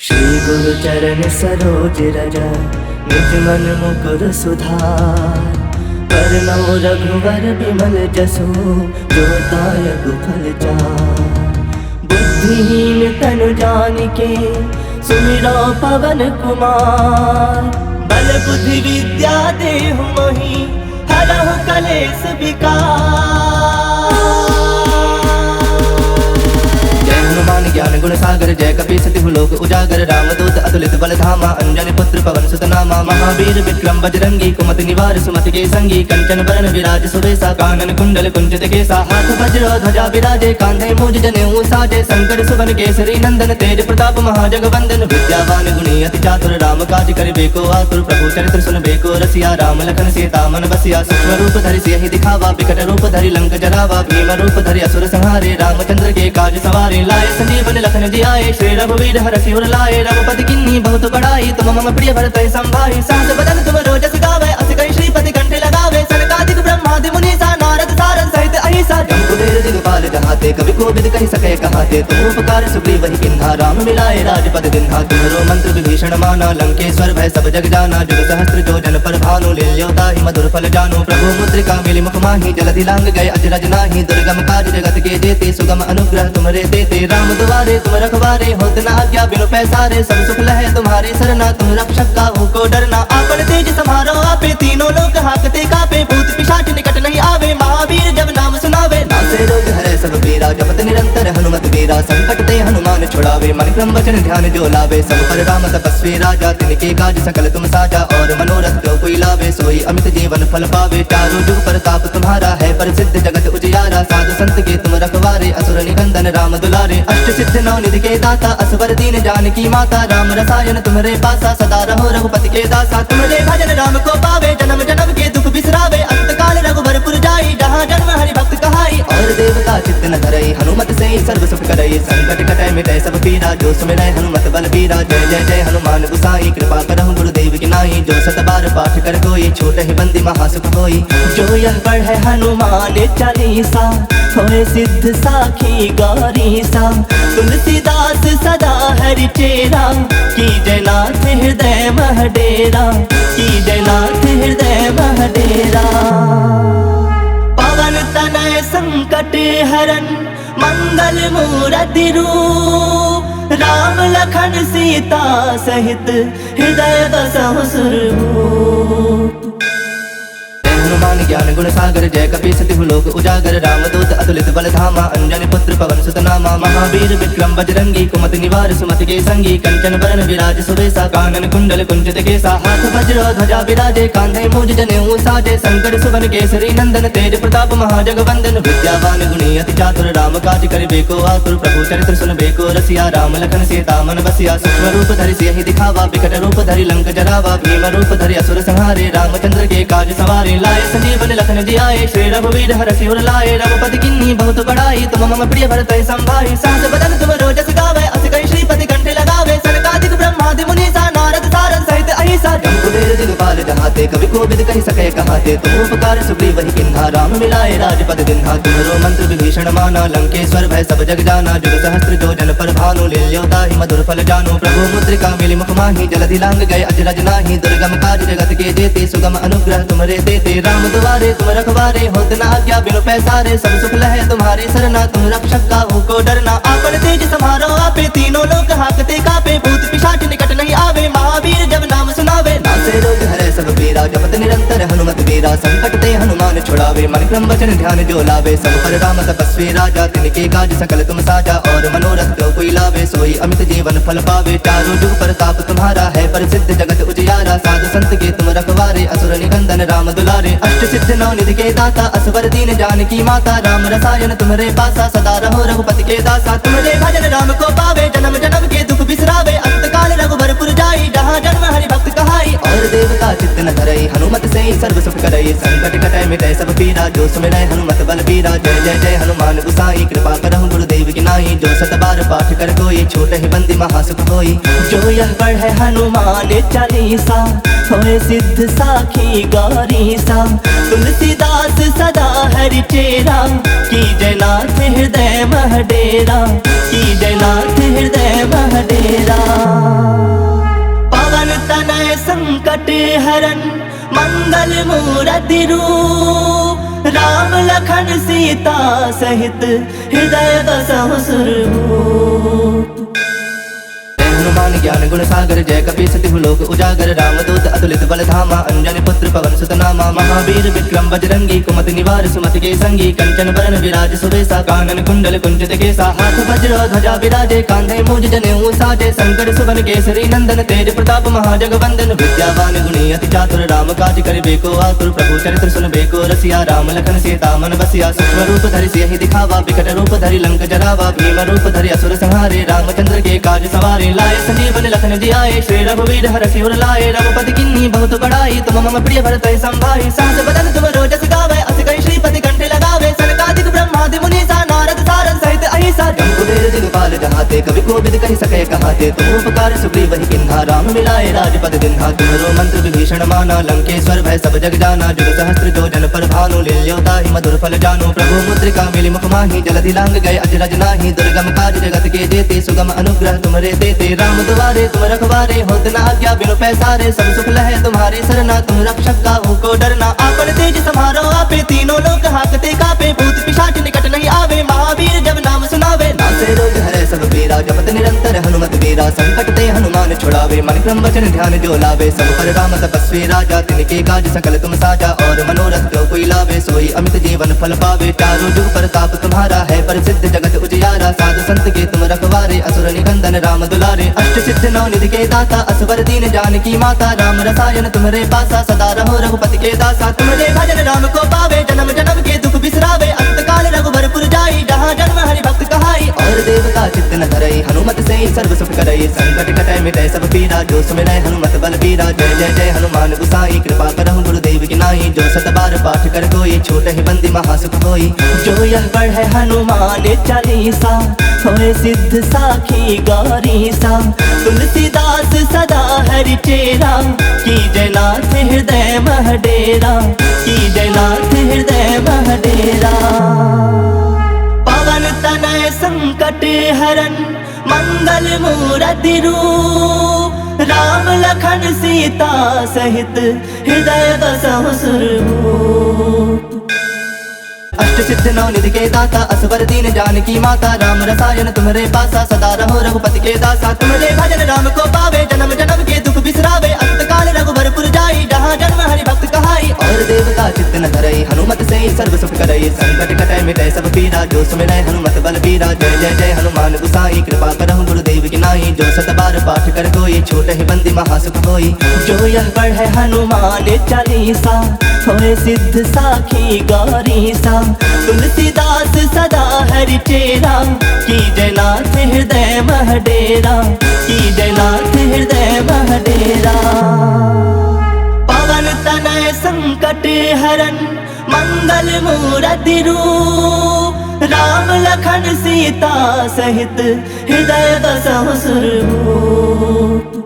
श्री गुरु चरण सरोज रज निज मन मुकुर सुधार। वरनौ रघुवर बिमल जसु जो दायक फल चार। बुद्धिहीन तनु जानिके सुमिरो पवन कुमार। बल बुद्धि विद्या देहु मोहि हरहु कलेस विकार। हनुमान ज्ञान गुण सागर जय कपीस तिहु लोक उजागर। रामदूत अतुलित बल धामा अंजनी पुत्र पवन सुत नामा। महावीर विक्रम बजरंगी कुमति निवार सुमति के संगी। कंचन बरन विराज सुबेसा कानन कुंडल कुंचित केसा। हाथ वज्र ध्वजा विराजे कांधे मूज जनेऊ साजे। शंकर सुवन केसरी नंदन तेज प्रताप महाजगवंदन। विद्यावान गुणी अति चातुर राम काज करिबे को आतुर। प्रभु चरित्र सुनबे को रसिया राम लखन सीता मन बसिया। सूक्ष्म रूप धरि सियहि दिखावा विकट रूप धरि लंक जरावा। भीम रूप धरि असुर संहारे रामचंद्र के काज सवारे। लाए संजीवन लखन जियाए श्री रघुवीर हरषि उर लाए। रघुपति किन्नी बहुत बड़ाई तुम मम प्रिय भरत संभाई। सहस बदन तुम रोजस गावे अस कई श्रीपति कंठे लगावे। सनकादिक ब्रह्मादि मुनीसा नारद सारद सहित अहिसा। जम कुबेर दिगपाल जहाते कवि कोविद कहि सके कहाते। तुम उपकार सुग्रीव ही किन्हा राम मिलाए राजपद दिन्हा। तुम्हरो मंत्र विभीषण माना लंकेश्वर भय सब जग जाना। जुग सहस्त्र जो जन पर भानु लील्योता ही मधुर फल जानो। प्रभु मुद्रिका मिली मुख माही जलधि लांग गए अजरज नाही। दुर्गम काज जगत के जेते सुगम अनुग्रह तुमरे देते। राम दुआरे तुम रखवारे होत न आज्ञा बिनु पैसारे। सब सुख लहे तुम्हारी सरना तुम रक्षक काहू को डरना। आपन तेज समारो आपे तीनों लोक हाकते कापे। भूत पिशाच निकट नहीं आवे महावीर जब नाम सुनावे। नासे रोग हरे सब पीरा जपत निरंतर हनुमत वीरा। संकट ते हनुमान छुड़ावे मन क्रम वचन ध्यान जो लावे। सब पर राम तपस्वी राजा तिनके काज सकल तुम साजा। और मनोरथ जो कोई लावे सोई अमित जीवन फल पावे। चारों जुग प्रताप तुम्हारा है प्रसिद्ध जगत उजियारा। साधु संत के तुम रखवारे असुर निकंदन राम दुलारे। अष्ट सिद्ध नौ निधि के दाता असवर दीन जानकी माता। राम रसायन तुम्हारे पासा सदा रहो रघुपति के दासा। तुम्हारे भजन राम को पावे जन्म जन्म के दुख बिसरावे। अंत काल रघुवरपुर जाई जहाँ जन्म हरि भक्त कहाई। और देवता चित्त न धरई हनुमत से सर्व सुख करई। संकट कटै मिटै सब पीरा जो सुमिरै हनुमत बल बीरा। जय जय जय हनुमान गुसाई कृपा करहु गुरुदेव की नाई। जो सत बार पाठ कर कोई छूटहि बंदी महासुख होई। जो यह पढ़े हनुमान चालीसा होए सिद्ध साखी गौरी सा। तुलसीदास सदा हरि चेरा की जयनाथ हृदय मह डेरा। की जयनाथ हृदय मह डेरा। पवन तनय संकट हरन मंगल मूरति रूप। राम लखन सीता सहित हृदय बसहु सुरभूप। हनुमान ज्ञान गुण सागर जय कपीस तिहु लोक उजागर। रामदूत अतुलित बल धामा अंजनी पुत्र पवन सुत नामा। महावीर विक्रम बजरंगी कुमति निवार सुमति के संगी। कंचन बरन विराज सुबेसा कानन कुंडल कुंचित केसा। हाथ वज्र ध्वजा विराजे कांधे मूज जनेऊ साजे। शंकर सुवन केसरी नंदन तेज प्रताप महाजगवंदन। विद्यावान गुणी अति चातुर राम काज करिबे को आतुर। प्रभु चरित्र सुनबे को रसिया राम लखन सीता मन बसिया। सूक्ष्म रूप धरि सियहि दिखावा विकट रूप धरि लंक जरावा। भीम रूप धरि असुर संहारे रामचंद्र के काज सवारे। लाए संजीवन लखन जियाए श्री रघुवीर हरषि उर लाए। रघुपति किन्नी बहुत बड़ाई तुम मम प्रिय भरत संभाई। सहस बदन तुम रोजस गावे अस कई श्रीपति कंठे लगावे। सनकादिक ब्रह्मादि मुनीसा नारद सारद सहित अहिसा। जम कुबेर दिगपाल जहाते कवि कोविद कहि सके कहाते। तुम उपकार सुग्रीव ही किन्हा राम मिलाए राजपद दिन्हा। तुम्हरो मंत्र विभीषण माना लंकेश्वर भय सब जग जाना। जुग सहस्त्र जो जन पर भानु लील्योता ही मधुर फल जानो। प्रभु मुद्रिका मिली मुख माही जलधि लांग गए अजरज नाही। दुर्गम काज जगत के जेते सुगम अनुग्रह तुमरे देते। राम दुआरे तुम रखवारे होत न आज्ञा बिनु पैसारे। सब सुख लहे तुम्हारी सरना तुम रक्षक काहू को डरना। आपन तेज समारो आपे तीनों लोक हाकते कापे। भूत पिशाच निकट नहीं आवे महावीर जब नाम सुनावे। नासे रोग हरे सब पीरा जपत निरंतर हनुमत वीरा। संकट ते हनुमान छुड़ावे मन क्रम वचन ध्यान जो लावे। सब पर राम तपस्वी राजा तिनके काज सकल तुम साजा। और मनोरथ जो कोई लावे सोई अमित जीवन फल पावे। चारों जुग प्रताप तुम्हारा है प्रसिद्ध जगत उजियारा। साधु संत के तुम रखवारे असुर निकंदन राम दुलारे। अष्ट सिद्ध नौ निधि के दाता असवर दीन जानकी माता। राम रसायन तुम्हारे पासा सदा रहो रघुपति के दासा। तुम्हारे भजन राम को पावे जन्म जन्म के दुख बिसरावे। अंत काल रघुवरपुर जाई जहाँ जन्म हरि भक्त कहाई। और देवता चित्त न धरई हनुमत से सर्व सुख करई। संकट कटै मिटै सब पीरा जो सुमिरै हनुमत बल बीरा। जय जय जय हनुमान गुसाई कृपा करहु गुरुदेव की नाई। जो सत बार पाठ कर कोई छूटहि बंदी महासुख होई। जो यह पढ़े हनुमान चालीसा होए सिद्ध साखी गौरी सा। तुलसीदास सदा हरि चेरा की जयनाथ हृदय मह डेरा। की जयनाथ हृदय मह डेरा। हरन मंगल मूर्ति रूप, राम लखन सीता सहित हृदय बसहु सुरभूप। हनुमान ज्ञान गुण सागर जय कपी सतिहु लोक उजागर, रामदूत अतुलित बल धामा, अंजनी पुत्र पवन सुत नामा। महावीर विक्रम बजरंगी, कुमति निवार सुमति के संगी, कंचन बरन विराज सुबेसा, कानन कुंडल कुंचित केसा। हाथ वज्र ध्वजा विराजे, कांधे मूज जनेऊ साजे, शंकर सुवन केसरी नंदन, तेज प्रताप महाजगवंदन। विद्यावान गुणी अति चातुर, राम काज करिबेको आतुर, प्रभु चरित्र सुनबेको रसिया। राम लखन सीता मन बसिया, सूक्ष्म रूप धरि सियहि दिखावा, विकट रूप धरि लंक जरावा। भीम रूप धरि असुर संहारे, रामचंद्र के काज सवारे। लाए संजीवन लखन जियाए, श्री रघुवीर हरषि उर लाए। रघुपति किन्नी बहुत बड़ाई, तुम मम प्रिय भरत संभाई। सहस बदन तुम रोजस गावे, अस कहि श्रीपति कंठ लगावे। सनकादिक ब्रह्मादि मुनीसा, नारद सारद सहित अहिसा। जम्बुवीर दिगपाल जहाते, कवि कोविद कहि सके कहाते। तुम उपकार सुग्रीव किन्हा, राम मिलाए राजपद दिन्हा। तुमरो मंत्र विभीषण माना, लंकेश्वर भय सब जग जाना। जुग सहस्त्र जो जन पर भानु, लील्योताहि मधुर फल जानु। प्रभु मुद्रिका मिली मुख माहि, जलधि लांग गए अजरज नाही। दुर्गम काज जगत के जेते, सुगम अनुग्रह तुमरे देते। राम दुआरे तुम रखवारे, होत न आज्ञा बिनु पैसारे। सब सुख लहे तुम्हारी सरना, तुम रक्षक काहू को डरना। आपन तेज समारो आपे, तीनों लोक हाकते कापे। भूत पिशाच निकट नहीं आवे, महावीर जब नाम सुनावे। नासे रोग हरे सब पीरा, जपत निरंतर हनुमत वीरा। संकट ते हनुमान छुड़ावे, मन क्रम वचन ध्यान जो लावे। सब पर राम तपस्वी राजा, तिनके काज सकल तुम साजा। और मनोरथ जो कोई लावे, सोई अमित जीवन फल पावे। चारों जुग प्रताप तुम्हारा है, प्रसिद्ध जगत उजियारा। साधु संत के तुम रखवारे, असुर निकंदन राम दुलारे। अष्ट सिद्ध नौ निधि के दाता, असवर दीन जानकी माता। राम रसायन तुम्हारे पासा, सदा रहो रघुपति के दासा। तुम्हारे भजन राम को पावे, जन्म जन्म के दुख बिसरावे। अंत काल रघुबरपुर जाई, जहाँ जन्म हरि भक्त कहाई। और देवता चित्त न धरई, हनुमत से सर्व सुख करई। संकट कटै मिटै सब पीरा, जो सुमिरै हनुमत बल बीरा। जय जय जय हनुमान गुसाई, कृपा करहु गुरुदेव की नाई। जो सत बार पाठ कर कोई, छूटहि बंदी महासुख होई। जो यह पढ़ै हनुमान चालीसा, होए सिद्ध साखी गौरीसा। तुलसीदास सदा हरि चेरा, की जयनाथ हृदय मह डेरा। की जयनाथ हृदय मह डेरा। पवन तनय संकट हरन मंगल मूर्ति रूप, राम लखन सीता सहित हृदय बसहु सुरभूप। अष्ट सिद्ध नौ निधि के दाता, असवर दीन जानकी माता। राम रसायन तुम्हारे पासा, सदा रहो रघुपति के दासा। तुम्हारे भजन राम को पावे, जन्म जन्म के दुख बिसरावे। अंत काल रघुबरपुर जाई, जहाँ जन्म हरि भक्त कहाई। और देवता चित्त न धरई, हनुमत से सर्व सुख करई। संकट कटै मिटै सब पीरा, जो सुमिरै हनुमत बल बीरा। जय जय जय हनुमान गुसाई, कृपा करहु गुरुदेव की नाई। जो सत बार पाठ कर कोई, छूटहि बंदी महासुख होई। जो यह पढ़ै हनुमान चालीसा, होए सिद्ध साखी गौरीसा। तुलसीदास सदा हरि चेरा, की जयनाथ हृदय मह डेरा। की जयनाथ हृदय मह डेरा। पवन तनय संकट हरन मंगल मूर्ति रूप, राम लखन सीता सहित हृदय बसहु सुरभूप।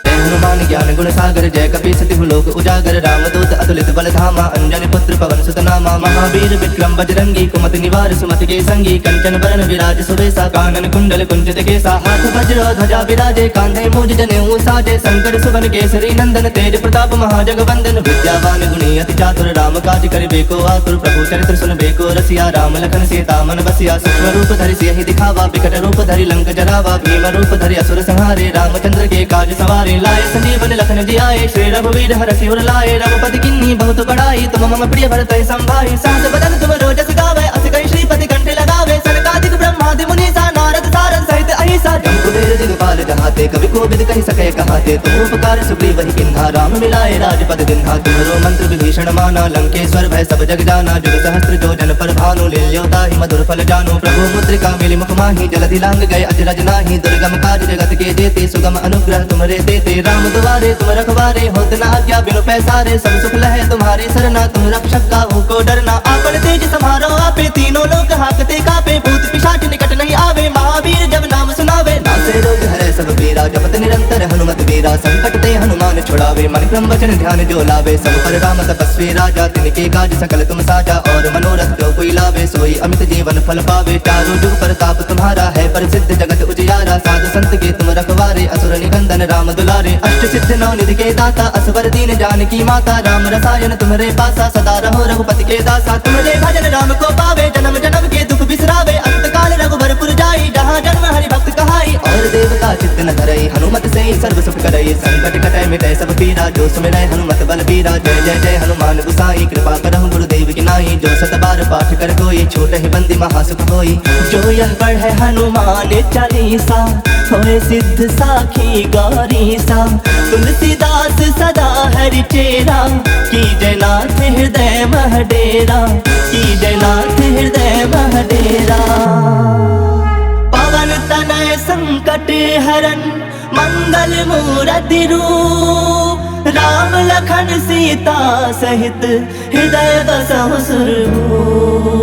हनुमान ज्ञान गुण सागर जय कपी सतिहु लोक उजागर। रामदूत अतुलित बल धामा, अंजनी पुत्र पवन सुत नामा। महावीर विक्रम बजरंगी, कुमति निवार सुमति के संगी। कंचन बरन विराज सुबेसा, कानन कुंडल कुंचित केसा। हाथ वज्र ध्वजा विराजे, कांधे मूज जनेऊ साजे। शंकर सुवन केसरी नंदन, तेज प्रताप महाजगवंदन। विद्यावान गुणी अति चातुर, राम काज करिबेको आतुर। प्रभु चरित्र सुनबेको रसिया, राम लखन सीता मन बसिया। सूक्ष्म रूप धरि सियहि दिखावा, विकट रूप धरि लंक जरावा। भीम रूप धरि असुर संहारे, रामचंद्र के काज सवारे। लाए संजीवन लखन जियाए, श्री रघुवीर हरषि उर लाए। रघुपति किन्नी बहुत बड़ाई, तुम मम प्रिय भरत संभाई। सहस बदन तुम रोजस गावे, अस कहि श्रीपति कंठ लगावे। सनकादिक ब्रह्मादि मुनीसा, नारद सारद सहित अहिसा। जम्बुवीर दिगपाल जहाते, कवि कोविद कहि सके कहाते। तुम उपकार सुग्रीव किन्हा, राम मिलाए राजपद दिन्हा। तुमरो मंत्र विभीषण माना, लंकेश्वर भय सब जग जाना। जुग सहस्त्र जो जन पर भानु, लील्योताहि मधुर फल जानु। प्रभु मुद्रिका मिली मुख माहि, जलधि लांग गए अजरज नाही। दुर्गम काज जगत के जेते, सुगम अनुग्रह तुमरे देते। राम दुआरे तुम रखवारे, होत न आज्ञा बिनु पैसारे। सब सुख लहे तुम्हारी सरना, तुम रक्षक काहू को डरना। आपन तेज समारो आपे, तीनों लोक हाकते कापे। भूत पिशाच निकट नहीं आवे, महावीर जब नाम सुनावे। नासे रोग हरे सब पीरा, जपत निरंतर हनुमत वीरा। संकट ते हनुमान छुड़ावे, मन क्रम वचन ध्यान जो लावे। सब पर राम तपस्वी राजा, तिनके काज सकल तुम साजा। और मनोरथ जो कोई लावे, सोई अमित जीवन फल पावे। चारों जुग प्रताप तुम्हारा है, प्रसिद्ध जगत उजियारा। साधु संत के तुम रखवारे, असुर निकंदन भजन राम दुलारे, अष्ट सिद्ध नौ निधि के दाता, असवर दीन जानकी माता, राम रसायन तुम्हारे पासा, सदा रहो रघुपति के दासा। तुम्हारे भजन राम को पावे, जन्म जन्म के दुख बिसरावे, अंत काल रघुबरपुर जाई, जहाँ जन्म हरि भक्त कहाई। और देवता चित्त न धरई, हनुमत से ही सर्व सुख करई, संकट कटै मिटै सब पीरा, जो सुमिरै हनुमत बल बीरा। जय जय जय हनुमान गुसाई, कृपा करहु गुरुदेव की नाई, जो सत बार पाठ कर कोई, छूट ही बंदी महासुख होई। जो यह पढ़े हनुमान चालीसा, होए सिद्ध साखी गौरीसा। तुलसीदास सदा हरि चेरा, की जयनाथ हृदय मह डेरा, की जयनाथ हृदय मह डेरा। पवन तनय संकट हरन, मंगल मूरति रूप, राम लखन सीता सहित हृदय बसहु सुरभूप।